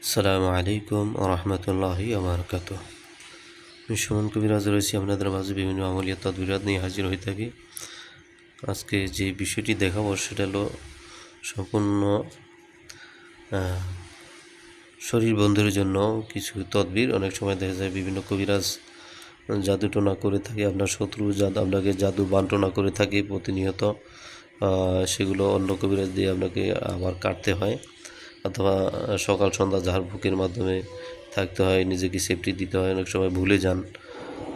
আসসালামু আলাইকুম রহমতুল্লাহি বারাকাতুহু। আমি সুমন কবিরাজ রয়েছি আপনাদের মাঝে বিভিন্ন আমলিয়াত তদবিরাত নিয়ে হাজির হয়ে থাকি। আজকে যে বিষয়টি দেখাবো সেটা হলো সম্পূর্ণ শরীর বন্ধের জন্য কিছু তদবির। অনেক সময় দেখা যায় বিভিন্ন কবিরাজ জাদু টোনা করে থাকে, আপনার শত্রু আপনাকে জাদু বান্টনা করে থাকে প্রতিনিয়ত। সেগুলো অন্য কবিরাজ দিয়ে আপনাকে আবার কাটতে হয়, অথবা সকাল সন্ধ্যা ঝাড়ফুঁকের মাধ্যমে থাকতে হয়, নিজেকে সেফটি দিতে হয়। অনেক সময় ভুলে যান,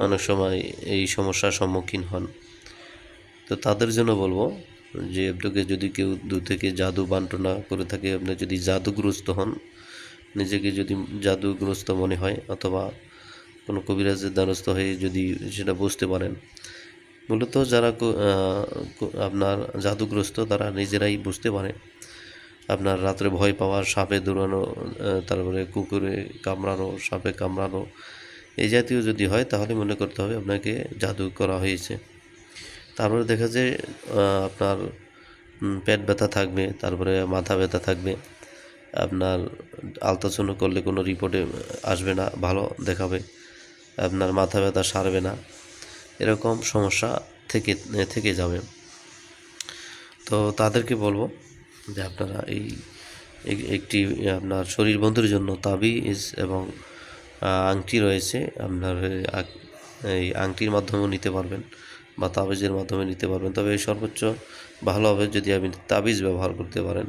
অনেক সময় এই সমস্যার সম্মুখীন হন। তো তাদের জন্য বলবো যে আপনাকে যদি কেউ দূর থেকে জাদু বান্টনা করে থাকে, আপনি যদি জাদুগ্রস্ত হন, নিজেকে যদি জাদুগ্রস্ত মনে হয়, অথবা কোনো কবিরাজের দ্বারস্থ হয়ে যদি সেটা বুঝতে পারেন, মূলত যারা আপনার জাদুগ্রস্ত তারা নিজেরাই বুঝতে পারে। আপনার রাত্রে ভয় পাওয়া, সাপে দৌড়ানো, তারপরে কুকুরে কামড়ানো, সাপে কামড়ানো, এই জাতীয় যদি হয় তাহলে মনে করতে হবে আপনাকে জাদু করা হয়েছে। তারপরে দেখা যায় আপনার পেট ব্যথা থাকবে, তারপরে মাথা ব্যথা থাকবে। আপনার আলট্রাসাউন্ড করলে কোনো রিপোর্টে আসবে না, ভালো দেখাবে। আপনার মাথা ব্যথা সারবে না, এরকম সমস্যা থেকে যাবে। তো তাদেরকে বলবো যে আপনারা একটি আপনার শরীর বন্ধের জন্য তাবিজ এবং আংটি রয়েছে। আপনার এই আংটির মাধ্যমেও নিতে পারবেন বা তাবিজের মাধ্যমে নিতে পারবেন, তবে সর্বোচ্চ ভালো হবে যদি আপনি তাবিজ ব্যবহার করতে পারেন।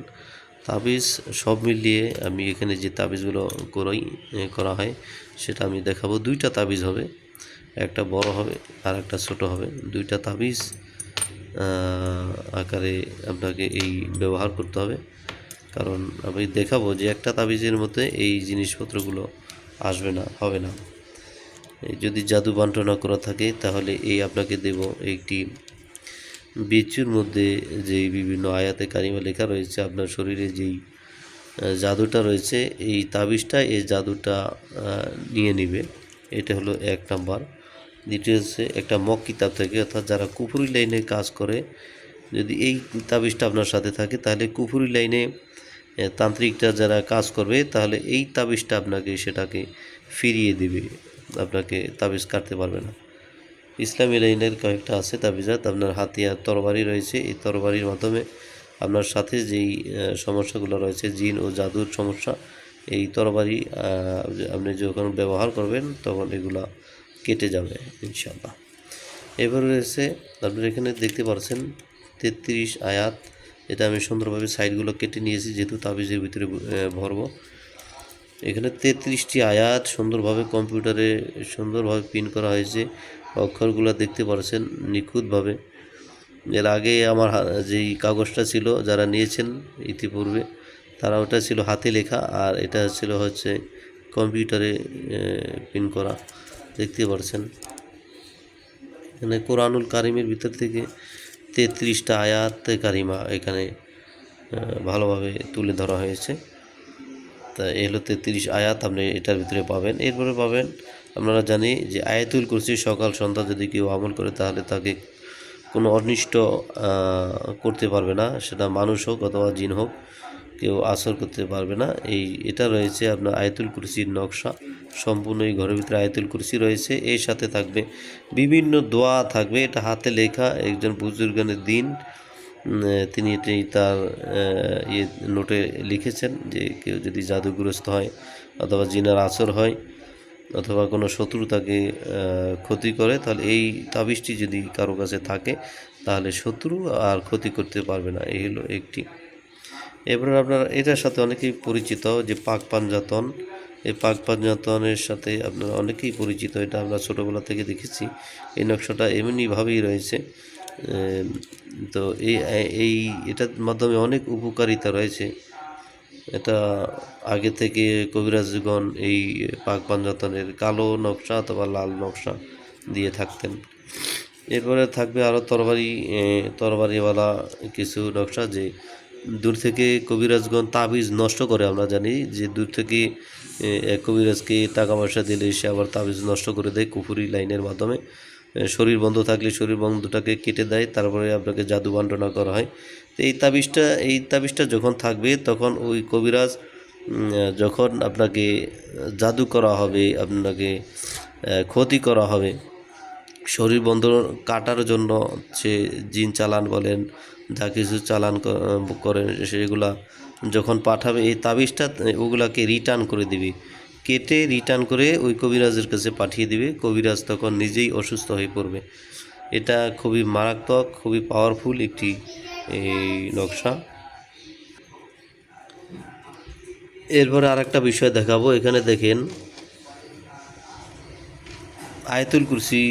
তাবিজ সব মিলিয়ে আমি এখানে যে তাবিজগুলো করা হয় সেটা আমি দেখাবো। দুইটা তাবিজ হবে, একটা বড় হবে আর একটা ছোট হবে। দুইটা তাবিজ আকারে আপনাকে এই ব্যবহার করতে হবে, কারণ আমি দেখাবো যে একটা তাবিজের মধ্যে এই জিনিসপত্রগুলো আসবে না, হবে না। যদি জাদু বান্টনা করা থাকে তাহলে এই আপনাকে দেব একটি বিচ্ছুর মধ্যে যেই বিভিন্ন আয়াতে কারিমা লেখা রয়েছে, আপনার শরীরে যেই জাদুটা রয়েছে এই তাবিজটা এই জাদুটা নিয়ে নিবে। এটা হলো এক নাম্বার। দ্বিতীয় হচ্ছে একটা মক কিতাব থেকে, অর্থাৎ যারা কুফরি লাইনে কাজ করে, যদি এই তাবিজটা আপনার সাথে থাকে তাহলে কুফরি লাইনে তান্ত্রিকটা যারা কাজ করবে তাহলে এই তাবিজটা আপনাকে সেটাকে ফিরিয়ে দিবে, আপনাকে তাবিজ কাটতে পারবে না। ইসলামী লাইনের কয়েকটা আছে তাবিজাত, আপনার হাতিয়ার তরবারি রয়েছে, এই তরবারির মাধ্যমে আপনার সাথে যেই সমস্যাগুলো রয়েছে, জিন ও জাদুর সমস্যা, এই তরবারি আপনি যখন ব্যবহার করবেন তখন এগুলা কেটে যাবে ইনশাআল্লাহ। এবার রয়েছে আপনার এখানে দেখতে পাচ্ছেন 33 আয়াত। এটা আমি সুন্দরভাবে সাইডগুলো কেটে নিয়েছি যেহেতু তাবিজের ভিতরে ভরবো। এখানে 33টি আয়াত সুন্দরভাবে কম্পিউটারে সুন্দরভাবে প্রিন্ট করা হয়েছে। অক্ষরগুলো দেখতে পাচ্ছেন নিখুঁতভাবে। এর আগে আমার যেই কাগজটা ছিল, যারা নিয়েছেন ইতিপূর্বে তারা ওটা ছিল হাতে লেখা, আর এটা ছিল হচ্ছে কম্পিউটারে প্রিন্ট করা। দেখতে পাচ্ছেন এখানে কোরআনুল কারিমের ভিতর থেকে 33টা আয়াত কারিমা এখানে ভালোভাবে তুলে ধরা হয়েছে। তা এই হলো 33 আয়াত আপনি এটার ভিতরে পাবেন। এরপরে পাবেন, আপনারা জানি যে আয়াতুল কুরসি সকাল সন্ধ্যা যদি কেউ আমল করে তাহলে তাকে কোনো অনিষ্ট করতে পারবে না, সেটা মানুষ হোক অথবা জিন হোক, কেউ আসর করতে পারবে না। এটা রয়েছে আপনার আয়াতুল কুরসির নকশা, সম্পূর্ণ এই ঘরের ভিতরে আয়াতুল কুরসি রয়েছে। এর সাথে থাকবে বিভিন্ন দোয়া থাকবে, এটা হাতে লেখা একজন বুজুর্গানের দিন তিনি এটি তার নোটে লিখেছেন যে কেউ যদি জাদুগ্রস্ত হয় অথবা জিনার আসর হয় অথবা কোনো শত্রু তাকে ক্ষতি করে, তাহলে এই তাবিজটি যদি কারো কাছে থাকে তাহলে শত্রু আর ক্ষতি করতে পারবে না। এই হলো একটি। এবারে আপনার এটার সাথে অনেকেই পরিচিত যে পাক পাঞ্জাতন, এই পাক পাঞ্জাতনের সাথে আপনারা অনেকেই পরিচিত, এটা আমরা ছোটোবেলা থেকে দেখেছি। এই নকশাটা এমনিভাবেই রয়েছে। তো এটার মাধ্যমে অনেক উপকারিতা রয়েছে। এটা আগে থেকে কবিরাজগণ এই পাক পাঞ্জাতনের কালো নকশা অথবা লাল নকশা দিয়ে থাকতেন। এরপরে থাকবে আরও তরবারিওয়ালা কিছু নকশা, যে দূর থেকে কবিরাজগণ তাবিজ নষ্ট করে। আমরা জানি যে দূর থেকে কবিরাজকে টাকা পয়সা দিলে সে আবার তাবিজ নষ্ট করে দেয় কুফুরি লাইনের মাধ্যমে। শরীর বন্ধ থাকলে শরীর বন্ধটাকে কেটে দেয়, তারপরে আপনাকে জাদু বান্টনা করা হয়। তো এই তাবিজটা যখন থাকবে তখন ওই কবিরাজ যখন আপনাকে জাদু করা হবে, আপনাকে ক্ষতি করা হবে, শরীর বন্ধন কাটার জন্য সে জিন চালান বলেন, যা কিছু চালান করেন সেগুলা যখন পাঠাবে, এই তাবিজটা ওগুলাকে রিটার্ন করে দিবে, কেটে রিটার্ন করে ওই কবিরাজের কাছে পাঠিয়ে দিবে। কবিরাজ তখন নিজেই অসুস্থ হয়ে পড়বে। এটা খুবই মারাত্মক, খুবই পাওয়ারফুল একটি এই নকশা। এরপরে আরেকটা বিষয় দেখাবো। এখানে দেখেন আয়াতুল কুরসি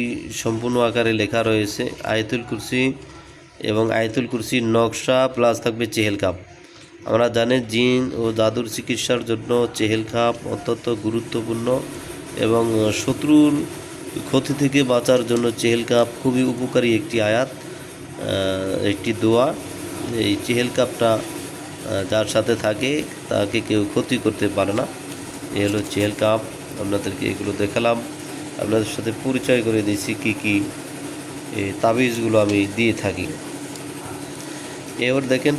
সম্পূর্ণ আকারে লেখা রয়েছে। আয়াতুল কুরসি এবং আয়াতুল কুরসির নকশা প্লাস থাকবে চেহেল কাপ। আমরা জানি জিন ও জাদুর চিকিৎসার জন্য চেহেল কাপ অত্যন্ত গুরুত্বপূর্ণ এবং শত্রুর ক্ষতি থেকে বাঁচার জন্য চেহেল কাপ খুবই উপকারী একটি আয়াত, একটি দোয়া। এই চেহেল কাপটা যার সাথে থাকে তাকে কেউ ক্ষতি করতে পারে না। এ হলো চেহেল কাপ। আপনাদেরকে এগুলো দেখালাম, আপনাদের সাথে পরিচয় করে দিয়েছি কী কী তাবিজগুলো আমি দিয়ে থাকি। এবার দেখেন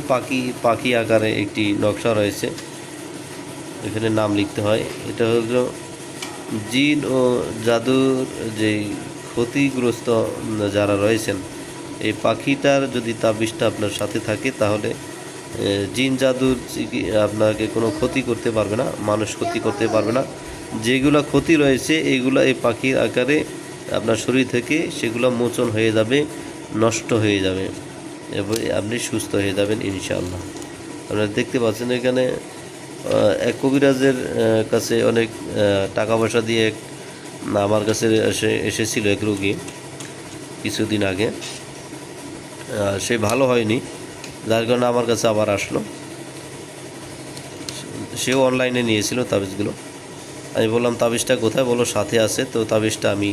পাখি আকারে একটি নকশা রয়েছে, এখানে নাম লিখতে হয়। এটা হলো জিন ও জাদুর যে ক্ষতিগ্রস্ত যারা রয়েছেন, এই পাখিটার যদি তাবিজটা আপনার সাথে থাকে তাহলে জিন জাদুর আপনাকে কোনো ক্ষতি করতে পারবে না, মানুষ ক্ষতি করতে পারবে না। যেগুলো ক্ষতি রয়েছে এইগুলো এই পাখির আকারে আপনার শরীর থেকে সেগুলো মোচন হয়ে যাবে, নষ্ট হয়ে যাবে এবং আপনি সুস্থ হয়ে যাবেন ইনশাআল্লাহ। আপনারা দেখতে পাচ্ছেন এখানে এক কবিরাজের কাছে অনেক টাকা পয়সা দিয়ে আমার কাছে এসেছিল এক রোগী কিছুদিন আগে। সে ভালো হয়নি, যার কারণে আমার কাছে আবার আসলো। সেও অনলাইনে নিয়েছিল তাবিজগুলো। আমি বললাম তাবিজটা কোথায়, বলো সাথে আছে। তো তাবিজটা আমি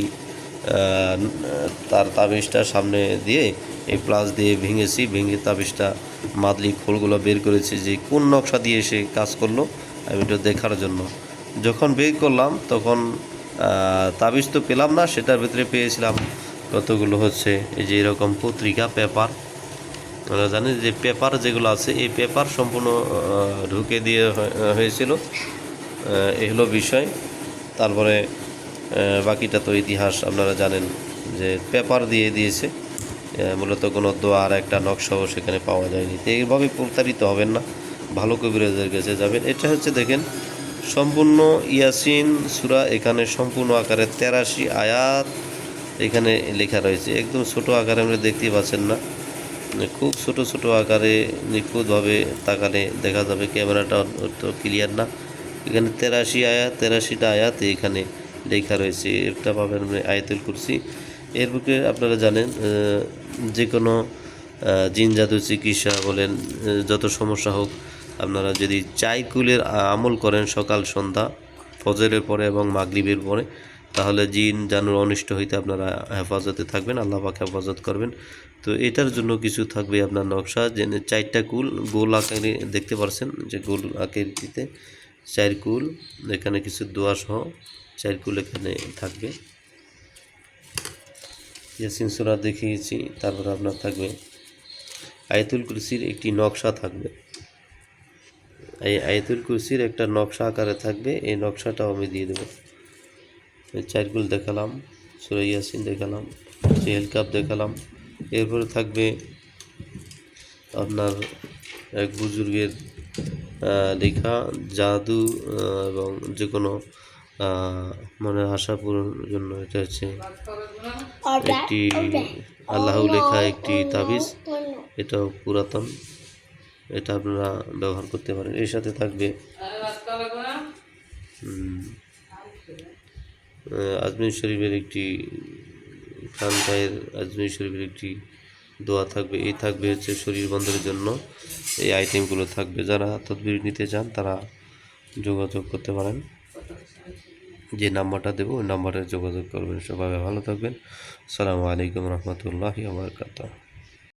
তার তাবিজটা সামনে দিয়ে এই প্লাস দিয়ে ভেঙে তাবিজটা মাদলি খোলগুলো বের করেছি যে কোন নকশা দিয়ে সে কাজ করলো আমি এটা দেখার জন্য। যখন বের করলাম তখন তাবিজ তো পেলাম না, সেটার ভিতরে পেয়েছিলাম কতগুলো হচ্ছে এই যে এরকম পত্রিকা, পেপার। আমরা জানি যে পেপার যেগুলো আছে এই পেপার সম্পূর্ণ ঢুকে দিয়ে হয়েছিল। এই হলো বিষয়। তারপরে বাকিটা তো ইতিহাস, আপনারা জানেন যে পেপার দিয়ে দিয়েছে, মূলত কোনো দোয়ার একটা নকশাও সেখানে পাওয়া যায়নি। তো এইভাবে প্রতারিত হবেন না, ভালো কবিরাজের কাছে যাবেন। এটা হচ্ছে দেখেন সম্পূর্ণ ইয়াসিন সূরা, এখানে সম্পূর্ণ আকারে 83 আয়াত এখানে লেখা রয়েছে। একদম ছোট আকারে আমরা দেখতেই পাচ্ছেন না, খুব ছোট ছোট আকারে নিখুঁতভাবে তাকালে দেখা যাবে, ক্যামেরাটা তো ক্লিয়ার না। এখানে 83 আয়াত, 83টা আয়াত এখানে লেখা রয়েছে। এটা পাবেন আয়াতুল কুরসি। এর বুকে আপনারা জানেন যে কোনো জিন জাদু চিকিৎসা বলেন, যত সমস্যা হোক, আপনারা যদি চাইকুলের আমল করেন সকাল সন্ধ্যা, ফজরের পরে এবং মাগরিবের পরে, তাহলে জিন জানুর অনিষ্ট হইতে আপনারা হেফাজতে থাকবেন, আল্লাহ পাক হেফাজত করবেন। তো এটার জন্য কিছু থাকবে আপনার নকশা, যে 4টা কুল গোল আকারে দেখতে পাচ্ছেন, যে গোল আকৃতিতে 4 কুল, এখানে কিছু দোয়া সহ 4 কুল এখানে থাকবে। ইয়াসিন সূরা দেখিয়েছি। তারপর আপনার থাকবে আয়াতুল কুরসির একটি নকশা থাকবে। এই আয়াতুল কুরসির একটা নকশা আকারে থাকবে, এই নকশাটাও আমি দিয়ে দেবো। 4 কুল দেখালাম, সূরা ইয়াসিন দেখালাম, চেহেল কাপ দেখালাম। এরপরে থাকবে আপনার এক বুজুর্গের লেখা জাদু এবং যে কোনো মনের আশা পূরণের জন্য এটা হচ্ছে একটি আল্লাহ লেখা একটি তাবিজ। এটাও পুরাতন, এটা আপনারা ব্যবহার করতে পারেন। এর সাথে থাকবে আজমির শরীফের একটি খানকায়ের আজমির শরীফের একটি দোয়া থাকবে। এই থাকবে হচ্ছে শরীর বন্ধের জন্য এই আইটেমগুলো থাকবে। যারা তদবির নিতে চান তারা যোগাযোগ করতে পারেন, যে নাম্বারটা দেবো ওই নাম্বারে যোগাযোগ করবেন। সবাই ভালো থাকবেন। আসসালামু আলাইকুম রহমতুল্লাহি ওয়া বারাকাতুহু।